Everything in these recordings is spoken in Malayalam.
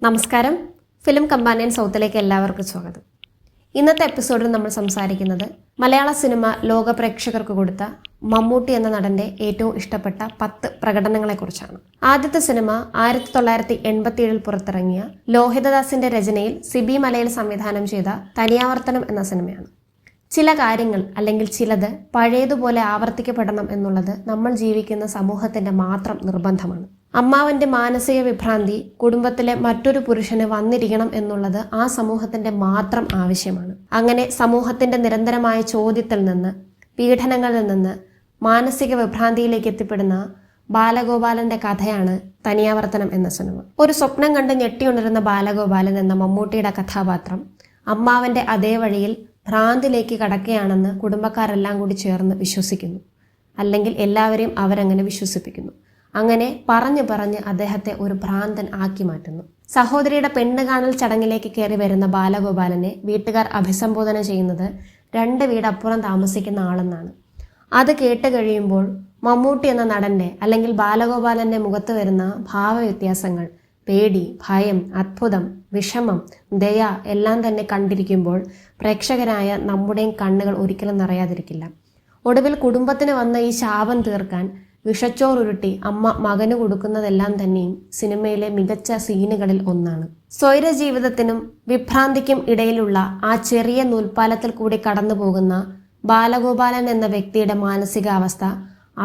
നമസ്കാരം, ഫിലിം കമ്പാനിയൻ സൗത്തിലേക്ക് എല്ലാവർക്കും സ്വാഗതം. ഇന്നത്തെ എപ്പിസോഡിൽ നമ്മൾ സംസാരിക്കുന്നത് മലയാള സിനിമ ലോക പ്രേക്ഷകർക്ക് കൊടുത്ത മമ്മൂട്ടി എന്ന നടന്റെ ഏറ്റവും ഇഷ്ടപ്പെട്ട 10 പ്രകടനങ്ങളെക്കുറിച്ചാണ്. ആദ്യത്തെ സിനിമ 1987 പുറത്തിറങ്ങിയ ലോഹിതദാസിന്റെ രചനയിൽ സിബി മലയിൽ സംവിധാനം ചെയ്ത തനിയാവർത്തനം എന്ന സിനിമയാണ്. ചില കാര്യങ്ങൾ അല്ലെങ്കിൽ ചിലത് പഴയതുപോലെ ആവർത്തിക്കപ്പെടണം എന്നുള്ളത് നമ്മൾ ജീവിക്കുന്ന സമൂഹത്തിന്റെ മാത്രം നിർബന്ധമാണ്. അമ്മാവന്റെ മാനസിക വിഭ്രാന്തി കുടുംബത്തിലെ മറ്റൊരു പുരുഷന് വന്നിരിക്കണം എന്നുള്ളത് ആ സമൂഹത്തിന്റെ മാത്രം ആവശ്യമാണ്. അങ്ങനെ സമൂഹത്തിന്റെ നിരന്തരമായ ചോദ്യത്തിൽ നിന്ന്, പീഡനങ്ങളിൽ നിന്ന് മാനസിക വിഭ്രാന്തിയിലേക്ക് എത്തിപ്പെടുന്ന ബാലഗോപാലന്റെ കഥയാണ് തനിയാവർത്തനം എന്ന സിനിമ. ഒരു സ്വപ്നം കണ്ട് ഞെട്ടിയുണരുന്ന ബാലഗോപാലൻ എന്ന മമ്മൂട്ടിയുടെ കഥാപാത്രം അമ്മാവന്റെ അതേ വഴിയിൽ ഭ്രാന്തിലേക്ക് കടക്കുകയാണെന്ന് കുടുംബക്കാരെല്ലാം കൂടി ചേർന്ന് വിശ്വസിക്കുന്നു. അല്ലെങ്കിൽ എല്ലാവരെയും അവരങ്ങനെ വിശ്വസിപ്പിക്കുന്നു. അങ്ങനെ പറഞ്ഞ് അദ്ദേഹത്തെ ഒരു ഭ്രാന്തൻ ആക്കി മാറ്റുന്നു. സഹോദരിയുടെ പെണ്ണ് കാണൽ ചടങ്ങിലേക്ക് കയറി വരുന്ന ബാലഗോപാലനെ വീട്ടുകാർ അഭിസംബോധന ചെയ്യുന്നത് 2 വീടപ്പുറം താമസിക്കുന്ന ആളെന്നാണ്. അത് കേട്ട് കഴിയുമ്പോൾ മമ്മൂട്ടി എന്ന നടന്റെ അല്ലെങ്കിൽ ബാലഗോപാലന്റെ മുഖത്ത് വരുന്ന ഭാവവ്യത്യാസങ്ങൾ, പേടി, ഭയം, അത്ഭുതം, വിഷമം, ദയ എല്ലാം തന്നെ കണ്ടിരിക്കുമ്പോൾ പ്രേക്ഷകരായ നമ്മുടെയും കണ്ണുകൾ ഒരിക്കലും നിറയാതിരിക്കില്ല. ഒടുവിൽ കുടുംബത്തിന് വന്ന ഈ ശാപം തീർക്കാൻ വിഷച്ചോറുരുട്ടി അമ്മ മകന് കൊടുക്കുന്നതെല്ലാം തന്നെയും സിനിമയിലെ മികച്ച സീനുകളിൽ ഒന്നാണ്. സ്വൈര ജീവിതത്തിനും വിഭ്രാന്തിക്കും ഇടയിലുള്ള ആ ചെറിയ നൂൽപ്പാലത്തിൽ കൂടി കടന്നു പോകുന്ന ബാലഗോപാലൻ എന്ന വ്യക്തിയുടെ മാനസികാവസ്ഥ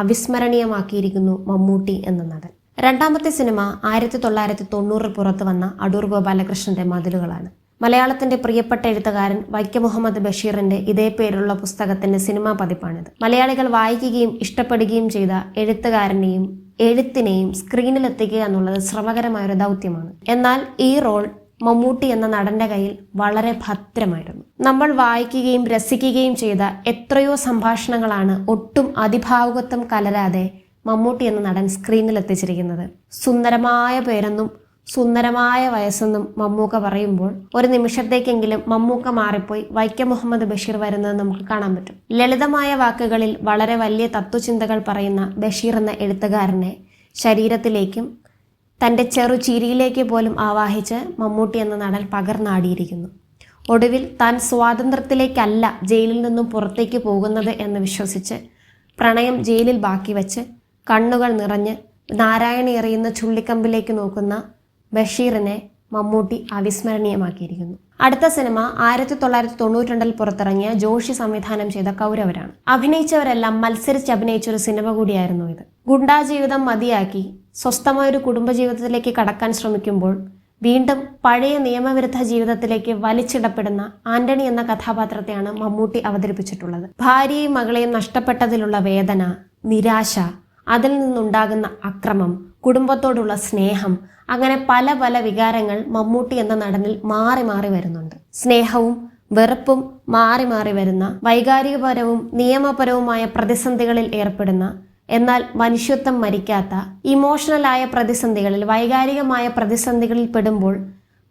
അവിസ്മരണീയമാക്കിയിരിക്കുന്നു മമ്മൂട്ടി എന്ന നടൻ. രണ്ടാമത്തെ സിനിമ 1990 പുറത്തു വന്ന അടൂർ ഗോപാലകൃഷ്ണന്റെ മതിലുകളാണ്. മലയാളത്തിന്റെ പ്രിയപ്പെട്ട എഴുത്തുകാരൻ വൈക്കം മുഹമ്മദ് ബഷീറിന്റെ ഇതേ പേരുള്ള പുസ്തകത്തിന്റെ സിനിമാ പതിപ്പാണിത്. മലയാളികൾ വായിക്കുകയും ഇഷ്ടപ്പെടുകയും ചെയ്ത എഴുത്തുകാരനെയും എഴുത്തിനെയും സ്ക്രീനിലെത്തിക്കുക എന്നുള്ളത് ശ്രമകരമായൊരു ദൗത്യമാണ്. എന്നാൽ ഈ റോൾ മമ്മൂട്ടി എന്ന നടന്റെ കയ്യിൽ വളരെ ഭദ്രമായിരുന്നു. നമ്മൾ വായിക്കുകയും രസിക്കുകയും ചെയ്ത എത്രയോ സംഭാഷണങ്ങളാണ് ഒട്ടും അതിഭാവുകത്വം കലരാതെ മമ്മൂട്ടി എന്ന നടൻ സ്ക്രീനിൽ എത്തിച്ചിരിക്കുന്നത്. സുന്ദരമായ പേരെന്നും സുന്ദരമായ വയസ്സെന്നും മമ്മൂക്ക പറയുമ്പോൾ ഒരു നിമിഷത്തേക്കെങ്കിലും മമ്മൂക്ക മാറിപ്പോയി വൈക്കം മുഹമ്മദ് ബഷീർ വരുന്നത് നമുക്ക് കാണാൻ പറ്റും. ലളിതമായ വാക്കുകളിൽ വളരെ വലിയ തത്വചിന്തകൾ പറയുന്ന ബഷീർ എന്ന എഴുത്തുകാരനെ ശരീരത്തിലേക്കും തൻ്റെ ചെറു ചിരിയിലേക്ക് പോലും ആവാഹിച്ച് മമ്മൂട്ടി എന്ന നടൻ പകർന്നാടിയിരിക്കുന്നു. ഒടുവിൽ താൻ സ്വാതന്ത്ര്യത്തിലേക്കല്ല ജയിലിൽ നിന്നും പുറത്തേക്ക് പോകുന്നത് എന്ന് വിശ്വസിച്ച് പ്രണയം ജയിലിൽ ബാക്കി വെച്ച് കണ്ണുകൾ നിറഞ്ഞ് നാരായണി എറിയുന്ന ചുള്ളിക്കമ്പിലേക്ക് നോക്കുന്ന ബഷീറിനെ മമ്മൂട്ടി അവിസ്മരണീയമാക്കിയിരിക്കുന്നു. അടുത്ത സിനിമ 1992 പുറത്തിറങ്ങിയ ജോഷി സംവിധാനം ചെയ്ത കൗരവരാണ്. അഭിനയിച്ചവരെല്ലാം മത്സരിച്ച് ഒരു സിനിമ കൂടിയായിരുന്നു ഇത്. ഗുണ്ടാ ജീവിതം മതിയാക്കി സ്വസ്ഥമായൊരു കുടുംബജീവിതത്തിലേക്ക് കടക്കാൻ ശ്രമിക്കുമ്പോൾ വീണ്ടും പഴയ നിയമവിരുദ്ധ ജീവിതത്തിലേക്ക് വലിച്ചിടപ്പെടുന്ന ആന്റണി എന്ന കഥാപാത്രത്തെയാണ് മമ്മൂട്ടി അവതരിപ്പിച്ചിട്ടുള്ളത്. ഭാര്യയും മകളെയും നഷ്ടപ്പെട്ടതിലുള്ള വേദന, നിരാശ, അതിൽ നിന്നുണ്ടാകുന്ന അക്രമം, കുടുംബത്തോടുള്ള സ്നേഹം, അങ്ങനെ പല വികാരങ്ങൾ മമ്മൂട്ടി എന്ന നടനിൽ മാറി മാറി വരുന്നുണ്ട്. സ്നേഹവും വെറുപ്പും മാറി മാറി വരുന്ന, വൈകാരികപരവും നിയമപരവുമായ പ്രതിസന്ധികളിൽ ഏർപ്പെടുന്ന, എന്നാൽ മനുഷ്യത്വം മരിക്കാത്ത ഇമോഷണലായ പ്രതിസന്ധികളിൽ, വൈകാരികമായ പ്രതിസന്ധികളിൽ പെടുമ്പോൾ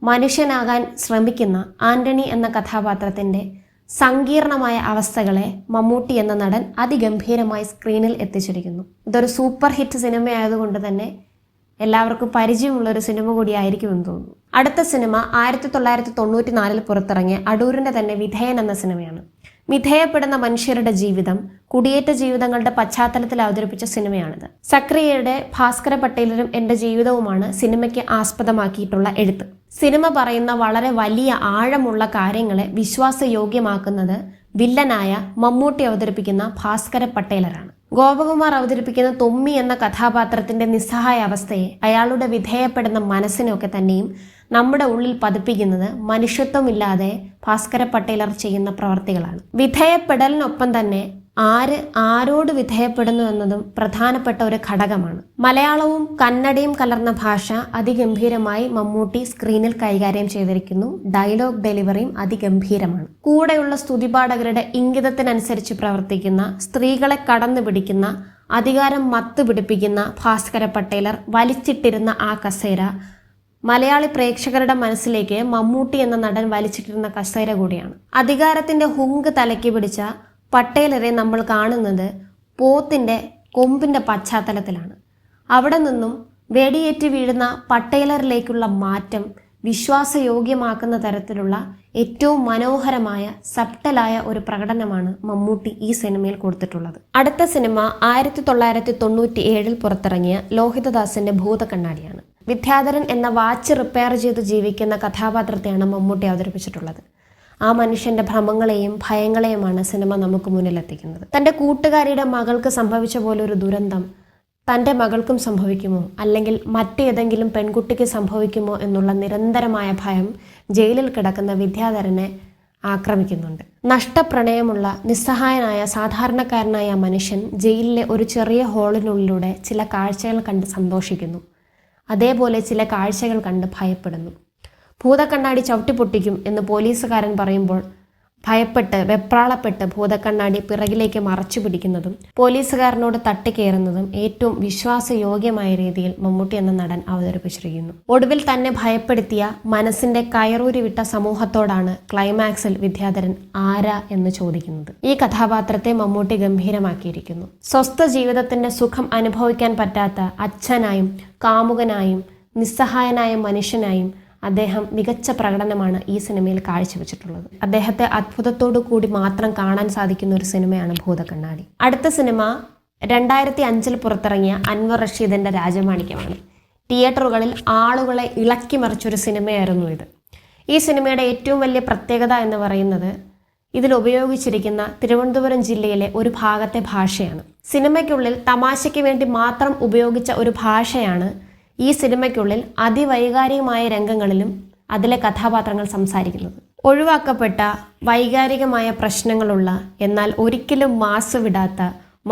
മനുഷ്യനാകാൻ ശ്രമിക്കുന്ന ആന്റണി എന്ന കഥാപാത്രത്തിന്റെ സങ്കീർണമായ അവസ്ഥകളെ മമ്മൂട്ടി എന്ന നടൻ അതിഗംഭീരമായി സ്ക്രീനിൽ എത്തിച്ചിരിക്കുന്നു. ഇതൊരു സൂപ്പർ ഹിറ്റ് സിനിമയായതുകൊണ്ട് തന്നെ എല്ലാവർക്കും പരിചയമുള്ളൊരു സിനിമ കൂടിയായിരിക്കുമെന്ന് തോന്നുന്നു. അടുത്ത സിനിമ 1994 പുറത്തിറങ്ങിയ അടൂരിന്റെ തന്നെ വിധേയൻ എന്ന സിനിമയാണ്. വിധേയപ്പെടുന്ന മനുഷ്യരുടെ ജീവിതം, കുടിയേറ്റ ജീവിതങ്ങളുടെ പശ്ചാത്തലത്തിൽ അവതരിപ്പിച്ച സിനിമയാണിത്. സക്രിയയുടെ ഭാസ്കര പട്ടേലരും എന്റെ ജീവിതവുമാണ് സിനിമയ്ക്ക് ആസ്പദമാക്കിയിട്ടുള്ള എഴുത്ത്. സിനിമ പറയുന്ന വളരെ വലിയ ആഴമുള്ള കാര്യങ്ങളെ വിശ്വാസയോഗ്യമാക്കുന്നത് വില്ലനായ മമ്മൂട്ടി അവതരിപ്പിക്കുന്ന ഭാസ്കര പട്ടേലരാണ്. ഗോപകുമാർ അവതരിപ്പിക്കുന്ന തൊമ്മി എന്ന കഥാപാത്രത്തിന്റെ നിസ്സഹായ അവസ്ഥയെ, അയാളുടെ വിധേയപ്പെടുന്ന മനസ്സിനെയൊക്കെ തന്നെയും നമ്മുടെ ഉള്ളിൽ പതിപ്പിക്കുന്നത് മനുഷ്യത്വമില്ലാതെ ഭാസ്കര പട്ടേലർ ചെയ്യുന്ന പ്രവർത്തികളാണ്. വിധേയപ്പെടലിനൊപ്പം തന്നെ ആരോട് വിധേയപ്പെടുന്നു എന്നതും പ്രധാനപ്പെട്ട ഒരു ഘടകമാണ്. മലയാളവും കന്നഡയും കലർന്ന ഭാഷ അതിഗംഭീരമായി മമ്മൂട്ടി സ്ക്രീനിൽ കൈകാര്യം ചെയ്തിരിക്കുന്നു. ഡയലോഗ് ഡെലിവറിയും അതിഗംഭീരമാണ്. കൂടെയുള്ള സ്തുതിപാഠകരുടെ ഇംഗിതത്തിനനുസരിച്ച് പ്രവർത്തിക്കുന്ന, സ്ത്രീകളെ കടന്നു പിടിക്കുന്ന, അധികാരം മത്ത് പിടിപ്പിക്കുന്ന ഭാസ്കര പട്ടേലർ വലിച്ചിട്ടിരുന്ന ആ കസേര മലയാളി പ്രേക്ഷകരുടെ മനസ്സിലേക്ക് മമ്മൂട്ടി എന്ന നടൻ വലിച്ചിട്ടിരുന്ന കസേര കൂടിയാണ്. അധികാരത്തിന്റെ ഹുങ്ക് തലയ്ക്ക് പിടിച്ച പട്ടേലരെ നമ്മൾ കാണുന്നത് പോത്തിന്റെ കൊമ്പിന്റെ പശ്ചാത്തലത്തിലാണ്. അവിടെ നിന്നും വെടിയേറ്റ് വീഴുന്ന പട്ടേലറിലേക്കുള്ള മാറ്റം, വിശ്വാസയോഗ്യമാക്കുന്ന തരത്തിലുള്ള ഏറ്റവും മനോഹരമായ സബ്ടലായ ഒരു പ്രകടനമാണ് മമ്മൂട്ടി ഈ സിനിമയിൽ കൊടുത്തിട്ടുള്ളത്. അടുത്ത സിനിമ 1997 പുറത്തിറങ്ങിയ ലോഹിതദാസിന്റെ ഭൂതക്കണ്ണാടിയാണ്. വിദ്യാധരൻ എന്ന വാച്ച് റിപ്പയർ ചെയ്ത് ജീവിക്കുന്ന കഥാപാത്രത്തെയാണ് മമ്മൂട്ടി അവതരിപ്പിച്ചിട്ടുള്ളത്. ആ മനുഷ്യന്റെ ഭ്രമങ്ങളെയും ഭയങ്ങളെയുമാണ് സിനിമ നമുക്ക് മുന്നിലെത്തിക്കുന്നത്. തൻ്റെ കൂട്ടുകാരിയുടെ മകൾക്ക് സംഭവിച്ച പോലെ ഒരു ദുരന്തം തൻ്റെ മകൾക്കും സംഭവിക്കുമോ, അല്ലെങ്കിൽ മറ്റേതെങ്കിലും പെൺകുട്ടിക്ക് സംഭവിക്കുമോ എന്നുള്ള നിരന്തരമായ ഭയം ജയിലിൽ കിടക്കുന്ന വിദ്യാധരനെ ആക്രമിക്കുന്നുണ്ട്. നഷ്ടപ്രണയമുള്ള നിസ്സഹായനായ സാധാരണക്കാരനായ മനുഷ്യൻ ജയിലിലെ ഒരു ചെറിയ ഹോളിനുള്ളിലൂടെ ചില കാഴ്ചകൾ കണ്ട് സന്തോഷിക്കുന്നു. അതേപോലെ ചില കാഴ്ചകൾ കണ്ട് ഭയപ്പെടുന്നു. ഭൂതക്കണ്ണാടി ചവിട്ടിപ്പൊട്ടിക്കും എന്ന് പോലീസുകാരൻ പറയുമ്പോൾ ഭയപ്പെട്ട് വെപ്രാളപ്പെട്ട് ഭൂതക്കണ്ണാടി പിറകിലേക്ക് മറച്ചു പിടിക്കുന്നതും പോലീസുകാരനോട് തട്ടിക്കയറുന്നതും ഏറ്റവും വിശ്വാസയോഗ്യമായ രീതിയിൽ മമ്മൂട്ടി എന്ന നടൻ അവതരിപ്പിച്ചിരിക്കുന്നു. ഒടുവിൽ തന്നെ ഭയപ്പെടുത്തിയ മനസ്സിന്റെ കയറൂരി വിട്ട സമൂഹത്തോടാണ് ക്ലൈമാക്സിൽ വിദ്യാധരൻ ആരാ എന്ന് ചോദിക്കുന്നത്. ഈ കഥാപാത്രത്തെ മമ്മൂട്ടി ഗംഭീരമാക്കിയിരിക്കുന്നു. സ്വസ്ഥ ജീവിതത്തിന്റെ സുഖം അനുഭവിക്കാൻ പറ്റാത്ത അച്ഛനായും കാമുകനായും നിസ്സഹായനായ മനുഷ്യനായും അദ്ദേഹം മികച്ച പ്രകടനമാണ് ഈ സിനിമയിൽ കാഴ്ചവെച്ചിട്ടുള്ളത്. അദ്ദേഹത്തെ അത്ഭുതത്തോടു കൂടി മാത്രം കാണാൻ സാധിക്കുന്ന ഒരു സിനിമയാണ് ഭൂതക്കണ്ണാടി. അടുത്ത സിനിമ 2005 പുറത്തിറങ്ങിയ അൻവർ റഷീദിന്റെ രാജമാണിക്യമാണ്. തിയേറ്ററുകളിൽ ആളുകളെ ഇളക്കി മറിച്ചൊരു സിനിമയായിരുന്നു ഇത്. ഈ സിനിമയുടെ ഏറ്റവും വലിയ പ്രത്യേകത എന്ന് പറയുന്നത് ഇതിൽ ഉപയോഗിച്ചിരിക്കുന്ന തിരുവനന്തപുരം ജില്ലയിലെ ഒരു ഭാഗത്തെ ഭാഷയാണ്. സിനിമയ്ക്കുള്ളിൽ തമാശയ്ക്ക് വേണ്ടി മാത്രം ഉപയോഗിച്ച ഒരു ഭാഷയാണ് ഈ സിനിമയ്ക്കുള്ളിൽ അതിവൈകാരികമായ രംഗങ്ങളിലും അതിലെ കഥാപാത്രങ്ങൾ സംസാരിക്കുന്നത്. ഒഴിവാക്കപ്പെട്ട വൈകാരികമായ പ്രശ്നങ്ങളുള്ള എന്നാൽ ഒരിക്കലും മാസ് വിടാത്ത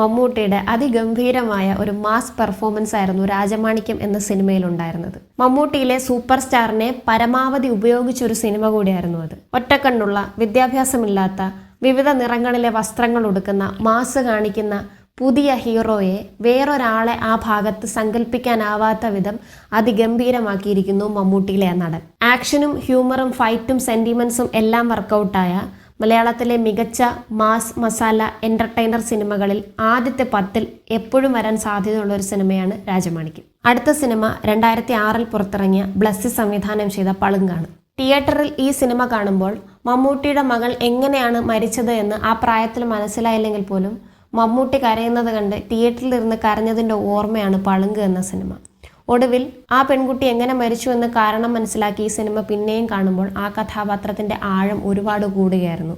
മമ്മൂട്ടിയുടെ അതിഗംഭീരമായ ഒരു മാസ് പെർഫോമൻസ് ആയിരുന്നു രാജമാണിക്യം എന്ന സിനിമയിലുണ്ടായിരുന്നത്. മമ്മൂട്ടിയിലെ സൂപ്പർ സ്റ്റാറിനെ പരമാവധി ഉപയോഗിച്ചൊരു സിനിമ കൂടിയായിരുന്നു അത്. ഒറ്റക്കണ്ണുള്ള, വിദ്യാഭ്യാസമില്ലാത്ത, വിവിധ നിറങ്ങളിലെ വസ്ത്രങ്ങൾ ഉടുക്കുന്ന, മാസ് കാണിക്കുന്ന പുതിയ ഹീറോയെ വേറൊരാളെ ആ ഭാഗത്ത് സങ്കല്പിക്കാനാവാത്ത വിധം അതിഗംഭീരമാക്കിയിരിക്കുന്നു മമ്മൂട്ടിയിലെ ആ നടൻ. ആക്ഷനും ഹ്യൂമറും ഫൈറ്റും സെന്റിമെന്റ്സും എല്ലാം വർക്കൗട്ടായ മലയാളത്തിലെ മികച്ച മാസ് മസാല എന്റർടൈനർ സിനിമകളിൽ ആദ്യത്തെ 10 എപ്പോഴും വരാൻ സാധ്യതയുള്ള ഒരു സിനിമയാണ് രാജമാണിക്യം. അടുത്ത സിനിമ 2006 പുറത്തിറങ്ങിയ ബ്ലസ്സി സംവിധാനം ചെയ്ത പളുങ്കാണ്. തിയേറ്ററിൽ ഈ സിനിമ കാണുമ്പോൾ മമ്മൂട്ടിയുടെ മകൾ എങ്ങനെയാണ് മരിച്ചത് എന്ന് ആ പ്രായത്തിൽ മനസ്സിലായില്ലെങ്കിൽ പോലും മമ്മൂട്ടി കരയുന്നത് കണ്ട് തിയേറ്ററിലിരുന്ന് കരഞ്ഞതിൻ്റെ ഓർമ്മയാണ് പളുങ്ക് എന്ന സിനിമ. ഒടുവിൽ ആ പെൺകുട്ടി എങ്ങനെ മരിച്ചു എന്ന് കാരണം മനസ്സിലാക്കി ഈ സിനിമ പിന്നെയും കാണുമ്പോൾ ആ കഥാപാത്രത്തിൻ്റെ ആഴം ഒരുപാട് കൂടുകയായിരുന്നു.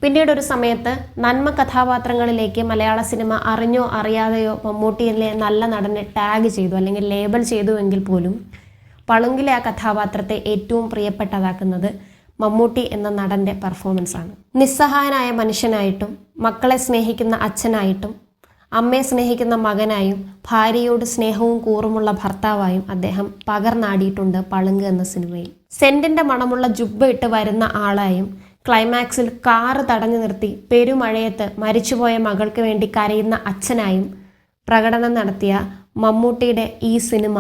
പിന്നീട് ഒരു സമയത്ത് നന്മ കഥാപാത്രങ്ങളിലേക്ക് മലയാള സിനിമ അറിഞ്ഞോ അറിയാതെയോ മമ്മൂട്ടിയിലെ നല്ല നടനെ ടാഗ് ചെയ്തു അല്ലെങ്കിൽ ലേബൽ ചെയ്തു എങ്കിൽ പോലും പളുങ്കിലെ ആ കഥാപാത്രത്തെ ഏറ്റവും പ്രിയപ്പെട്ടതാക്കുന്നത് മമ്മൂട്ടി എന്ന നടൻ്റെ പെർഫോമൻസാണ്. നിസ്സഹായനായ മനുഷ്യനായിട്ടും മക്കളെ സ്നേഹിക്കുന്ന അച്ഛനായിട്ടും അമ്മയെ സ്നേഹിക്കുന്ന മകനായും ഭാര്യയോട് സ്നേഹവും കൂറുമുള്ള ഭർത്താവായും അദ്ദേഹം പകർന്നാടിയിട്ടുണ്ട് പളുങ്ക് എന്ന സിനിമയിൽ. സെന്റിന്റെ മണമുള്ള ജുബ്ബ ഇട്ട് വരുന്ന ആളായും ക്ലൈമാക്സിൽ കാറ് തടഞ്ഞു നിർത്തി പെരുമഴയത്ത് മരിച്ചുപോയ മകൾക്ക് വേണ്ടി കരയുന്ന അച്ഛനായും പ്രകടനം നടത്തിയ മമ്മൂട്ടിയുടെ ഈ സിനിമ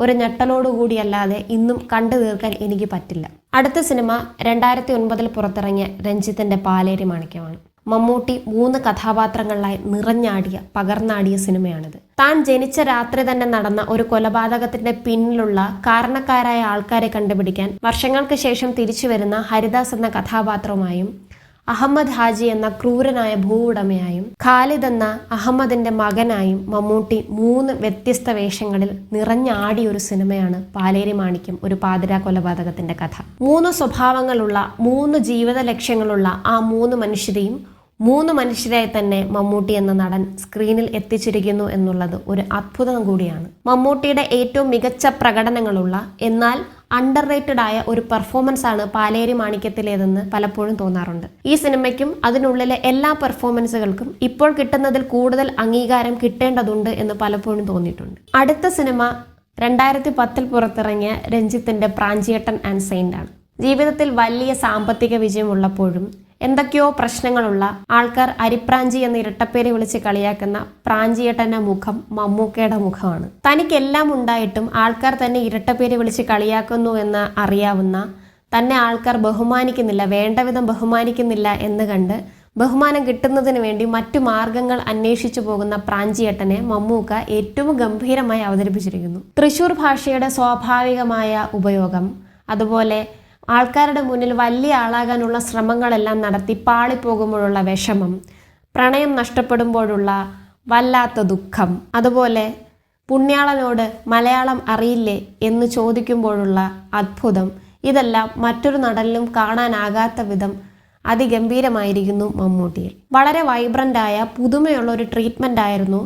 ഒരു ഞെട്ടലോടുകൂടിയല്ലാതെ ഇന്നും കണ്ടു തീർക്കാൻ എനിക്ക് പറ്റില്ല. അടുത്ത സിനിമ 2009 പുറത്തിറങ്ങിയ രഞ്ജിത്തിന്റെ പാലേരി മാണിക്യമാണ്. മമ്മൂട്ടി 3 കഥാപാത്രങ്ങളിലായി നിറഞ്ഞാടിയ പകർന്നാടിയ സിനിമയാണിത്. താൻ ജനിച്ച രാത്രി തന്നെ നടന്ന ഒരു കൊലപാതകത്തിന്റെ പിന്നിലുള്ള കാരണക്കാരായ ആൾക്കാരെ കണ്ടുപിടിക്കാൻ വർഷങ്ങൾക്ക് ശേഷം തിരിച്ചു വരുന്ന ഹരിദാസ് എന്ന കഥാപാത്രവുമായും അഹമ്മദ് ഹാജി എന്ന ക്രൂരനായ ഭൂവുടമയായും ഖാലിദ് എന്ന അഹമ്മദിന്റെ മകനായും മമ്മൂട്ടി 3 വ്യത്യസ്ത വേഷങ്ങളിൽ നിറഞ്ഞാടിയ ഒരു സിനിമയാണ് പാലേരി മാണിക്യം, ഒരു പാതിരാ കൊലപാതകത്തിന്റെ കഥ. 3 സ്വഭാവങ്ങളുള്ള 3 ജീവിത ലക്ഷ്യങ്ങളുള്ള ആ 3 മനുഷ്യരെയും 3 മനുഷ്യരായി തന്നെ മമ്മൂട്ടി എന്ന നടൻ സ്ക്രീനിൽ എത്തിച്ചിരിക്കുന്നു എന്നുള്ളത് ഒരു അത്ഭുതം കൂടിയാണ്. മമ്മൂട്ടിയുടെ ഏറ്റവും മികച്ച പ്രകടനങ്ങളുള്ള എന്നാൽ അണ്ടർ റേറ്റഡ് ആയ ഒരു പെർഫോമൻസ് ആണ് പാലേരി മാണിക്യത്തിലേതെന്ന് പലപ്പോഴും തോന്നാറുണ്ട്. ഈ സിനിമയ്ക്കും അതിനുള്ളിലെ എല്ലാ പെർഫോമൻസുകൾക്കും ഇപ്പോൾ കിട്ടുന്നതിൽ കൂടുതൽ അംഗീകാരം കിട്ടേണ്ടതുണ്ട് എന്ന് പലപ്പോഴും തോന്നിയിട്ടുണ്ട്. അടുത്ത സിനിമ 2010 പുറത്തിറങ്ങിയ രഞ്ജിത്തിന്റെ പ്രാഞ്ചിയേട്ടൻ ആൻഡ് സെയിന്റ് ആണ്. ജീവിതത്തിൽ വലിയ സാമ്പത്തിക വിജയമുള്ളപ്പോഴും എന്തൊക്കെയോ പ്രശ്നങ്ങളുള്ള ആൾക്കാർ അരിപ്രാഞ്ചി എന്ന ഇരട്ടപ്പേര് വിളിച്ച് കളിയാക്കുന്ന പ്രാഞ്ചിയേട്ടന്റെ മുഖം മമ്മൂക്കയുടെ മുഖമാണ്. തനിക്കെല്ലാം ഉണ്ടായിട്ടും ആൾക്കാർ തന്നെ ഇരട്ടപ്പേര് വിളിച്ച് കളിയാക്കുന്നു എന്ന് അറിയാവുന്ന, തന്നെ ആൾക്കാർ ബഹുമാനിക്കുന്നില്ല, വേണ്ടവിധം ബഹുമാനിക്കുന്നില്ല എന്ന് കണ്ട് ബഹുമാനം കിട്ടുന്നതിന് വേണ്ടി മറ്റു മാർഗങ്ങൾ അന്വേഷിച്ചു പോകുന്ന പ്രാഞ്ചിയേട്ടനെ മമ്മൂക്ക ഏറ്റവും ഗംഭീരമായി അവതരിപ്പിച്ചിരിക്കുന്നു. തൃശ്ശൂർ ഭാഷയുടെ സ്വാഭാവികമായ ഉപയോഗം, അതുപോലെ ആൾക്കാരുടെ മുന്നിൽ വലിയ ആളാകാനുള്ള ശ്രമങ്ങളെല്ലാം നടത്തി പാളിപ്പോകുമ്പോഴുള്ള വിഷമം, പ്രണയം നഷ്ടപ്പെടുമ്പോഴുള്ള വല്ലാത്ത ദുഃഖം, അതുപോലെ പുണ്യാളനോട് മലയാളം അറിയില്ലേ എന്ന് ചോദിക്കുമ്പോഴുള്ള അത്ഭുതം, ഇതെല്ലാം മറ്റൊരു നടനിലും കാണാനാകാത്ത വിധം അതിഗംഭീരമായിരിക്കുന്നു മമ്മൂട്ടിയിൽ. വളരെ വൈബ്രൻ്റായ പുതുമയുള്ള ഒരു ട്രീറ്റ്മെൻ്റ് ആയിരുന്നു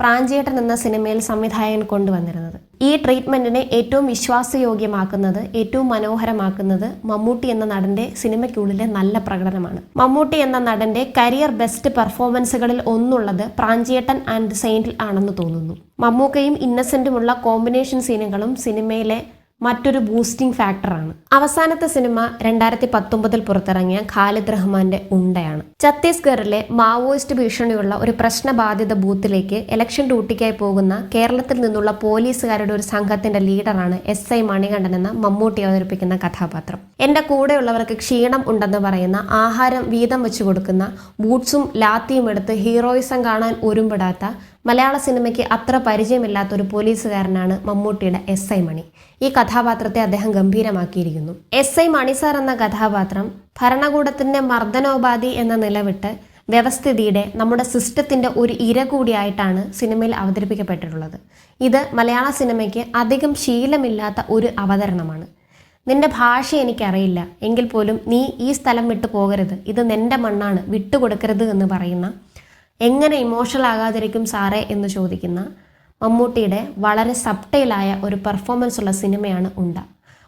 പ്രാഞ്ചിയേട്ടൻ എന്ന സിനിമയിൽ സംവിധായകൻ കൊണ്ടുവന്നിരുന്നത്. ഈ ട്രീറ്റ്മെൻറ്റിനെ ഏറ്റവും വിശ്വാസയോഗ്യമാക്കുന്നത്, ഏറ്റവും മനോഹരമാക്കുന്നത് മമ്മൂട്ടി എന്ന നടൻ്റെ സിനിമയ്ക്കുള്ളിലെ നല്ല പ്രകടനമാണ്. മമ്മൂട്ടി എന്ന നടൻ്റെ കരിയർ ബെസ്റ്റ് പെർഫോമൻസുകളിൽ ഒന്നുള്ളത് പ്രാഞ്ചിയേട്ടൻ ആൻഡ് സെയിൻറ്റിൽ ആണെന്ന് തോന്നുന്നു. മമ്മൂക്കയും ഇന്നസെൻറ്റുമുള്ള കോമ്പിനേഷൻ സീനുകളും സിനിമയിലെ മറ്റൊരു ബൂസ്റ്റിംഗ് ഫാക്ടറാണ്. അവസാനത്തെ സിനിമ 2019 പുറത്തിറങ്ങിയ ഖാലിദ് റഹ്മാന്റെ ഉണ്ടയാണ്. ഛത്തീസ്ഗഡിലെ മാവോയിസ്റ്റ് ഭീഷണിയുള്ള ഒരു പ്രശ്നബാധിത ബൂത്തിലേക്ക് ഇലക്ഷൻ ഡ്യൂട്ടിക്കായി പോകുന്ന കേരളത്തിൽ നിന്നുള്ള പോലീസുകാരുടെ ഒരു സംഘത്തിന്റെ ലീഡറാണ് SI മണികണ്ഠൻ എന്ന മമ്മൂട്ടി അവതരിപ്പിക്കുന്ന കഥാപാത്രം. എന്റെ കൂടെയുള്ളവർക്ക് ക്ഷീണം ഉണ്ടെന്ന് പറയുന്ന, ആഹാരം വീതം വെച്ചു കൊടുക്കുന്ന, ബൂട്ട്സും ലാത്തിയും എടുത്ത് ഹീറോയിസം കാണാൻ ഒരുമ്പെടാത്ത, മലയാള സിനിമയ്ക്ക് അത്ര പരിചയമില്ലാത്ത ഒരു പോലീസുകാരനാണ് മമ്മൂട്ടിയുടെ SI മണി. ഈ കഥാപാത്രത്തെ അദ്ദേഹം ഗംഭീരമാക്കിയിരിക്കുന്നു. SI മണി സാർ എന്ന കഥാപാത്രം ഭരണകൂടത്തിൻ്റെ മർദ്ദനോപാധി എന്ന നിലവിട്ട് വ്യവസ്ഥിതിയുടെ, നമ്മുടെ സിസ്റ്റത്തിൻ്റെ ഒരു ഇര കൂടിയായിട്ടാണ് സിനിമയിൽ അവതരിപ്പിക്കപ്പെട്ടിട്ടുള്ളത്. ഇത് മലയാള സിനിമയ്ക്ക് അധികം ശീലമില്ലാത്ത ഒരു അവതരണമാണ്. നിന്റെ ഭാഷ എനിക്കറിയില്ല, എങ്കിൽ പോലും നീ ഈ സ്ഥലം വിട്ടു പോകരുത്, ഇത് നിന്റെ മണ്ണാണ്, വിട്ടുകൊടുക്കരുത് എന്ന് പറയുന്ന, എങ്ങനെ ഇമോഷണൽ ആകാതിരിക്കും സാറേ എന്ന് ചോദിക്കുന്ന മമ്മൂട്ടിയുടെ വളരെ സബ്ടൈലായ ഒരു പെർഫോമൻസ് ഉള്ള സിനിമയാണ് ഉണ്ട.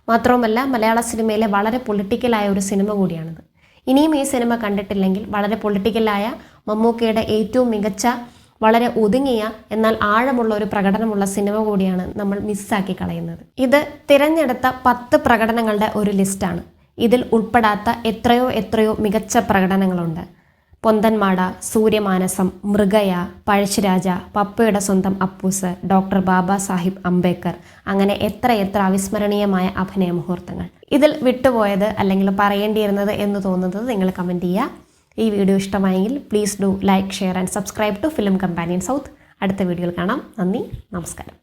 മാത്രവുമല്ല മലയാള സിനിമയിലെ വളരെ പൊളിറ്റിക്കലായ ഒരു സിനിമ കൂടിയാണിത്. ഇനിയും ഈ സിനിമ കണ്ടിട്ടില്ലെങ്കിൽ വളരെ പൊളിറ്റിക്കലായ മമ്മൂക്കയുടെ ഏറ്റവും മികച്ച, വളരെ ഒതുങ്ങിയ എന്നാൽ ആഴമുള്ള ഒരു പ്രകടനമുള്ള സിനിമ കൂടിയാണ് നമ്മൾ മിസ്സാക്കി കളയുന്നത്. ഇത് തിരഞ്ഞെടുത്ത 10 പ്രകടനങ്ങളുടെ ഒരു ലിസ്റ്റാണ്. ഇതിൽ ഉൾപ്പെടാത്ത എത്രയോ മികച്ച പ്രകടനങ്ങളുണ്ട്. പൊന്തന്മാട, സൂര്യമാനസം, മൃഗയ, പഴശ്ശിരാജ, പപ്പയുടെ സ്വന്തം അപ്പൂസ്, ഡോക്ടർ ബാബാ സാഹിബ് അംബേദ്കർ, അങ്ങനെ എത്ര അവിസ്മരണീയമായ അഭിനയ മുഹൂർത്തങ്ങൾ. ഇതിൽ വിട്ടുപോയത് അല്ലെങ്കിൽ പറയേണ്ടിയിരുന്നത് എന്ന് തോന്നുന്നത് നിങ്ങൾ കമൻറ്റ് ചെയ്യുക. ഈ വീഡിയോ ഇഷ്ടമായെങ്കിൽ please do like, share and subscribe to Film Companion South. അടുത്ത വീഡിയോയിൽ കാണാം. നന്ദി, നമസ്കാരം.